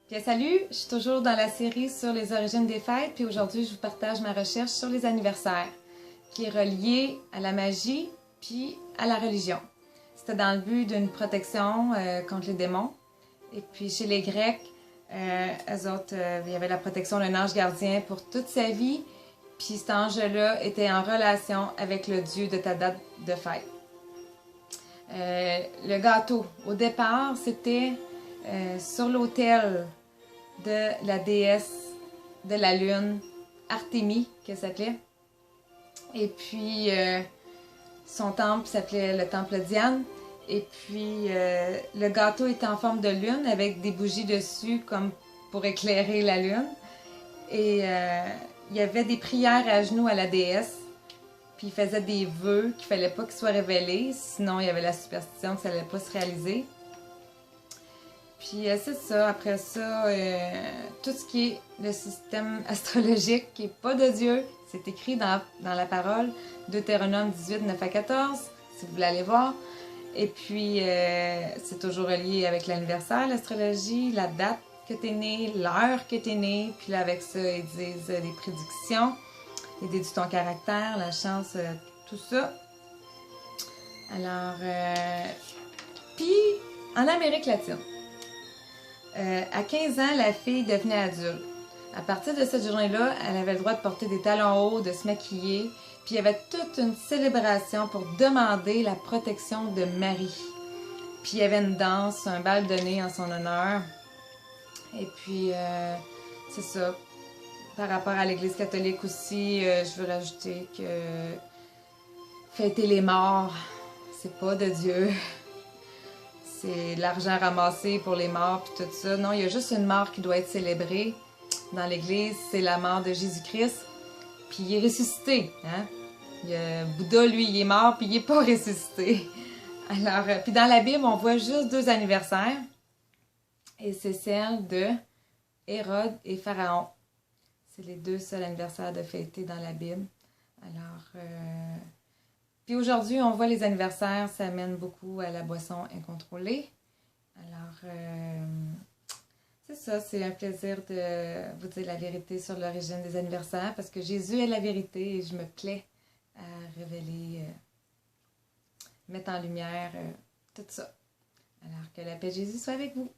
Bien, salut, je suis toujours dans la série sur les origines des fêtes, puis aujourd'hui je vous partage ma recherche sur les anniversaires, qui est reliée à la magie puis à la religion. C'était dans le but d'une protection contre les démons. Et puis chez les Grecs, eux autres, il y avait la protection d'un ange gardien pour toute sa vie, puis cet ange-là était en relation avec le dieu de ta date de fête. Le gâteau, au départ, c'était sur l'autel de la déesse de la lune, Artémis, qu'elle s'appelait. Et puis, son temple s'appelait le temple Diane. Et puis, le gâteau était en forme de lune avec des bougies dessus comme pour éclairer la lune. Et il y avait des prières à genoux à la déesse. Puis, il faisait des vœux qu'il ne fallait pas qu'ils soient révélés. Sinon, il y avait la superstition que ça n'allait pas se réaliser. Puis c'est ça, après ça, tout ce qui est le système astrologique qui n'est pas de Dieu, c'est écrit dans la parole, Deutéronome 18, 9 à 14, si vous voulez aller voir. Et puis, c'est toujours relié avec l'anniversaire, l'astrologie, la date que tu es né, l'heure que tu es né. Puis là, avec ça, ils disent des prédictions, ils déduisent ton caractère, la chance, tout ça. Alors, puis en Amérique latine, à 15 ans, la fille devenait adulte. À partir de cette journée-là, elle avait le droit de porter des talons hauts, de se maquiller, puis il y avait toute une célébration pour demander la protection de Marie. Puis il y avait une danse, un bal donné en son honneur. Et puis, c'est ça. Par rapport à l'Église catholique aussi, je veux rajouter que fêter les morts, c'est pas de Dieu. C'est l'argent ramassé pour les morts puis tout ça. Non, il y a juste une mort qui doit être célébrée dans l'Église, c'est la mort de Jésus-Christ. Puis il est ressuscité. Hein? Bouddha, lui, il est mort puis il n'est pas ressuscité. Alors, puis dans la Bible, on voit juste deux anniversaires. Et c'est celle de Hérode et Pharaon. C'est les deux seuls anniversaires de fêter dans la Bible. Alors, puis aujourd'hui, on voit les anniversaires, ça amène beaucoup à la boisson incontrôlée. Alors, c'est ça, c'est un plaisir de vous dire la vérité sur l'origine des anniversaires parce que Jésus est la vérité et je me plais à révéler, mettre en lumière tout ça. Alors que la paix de Jésus soit avec vous.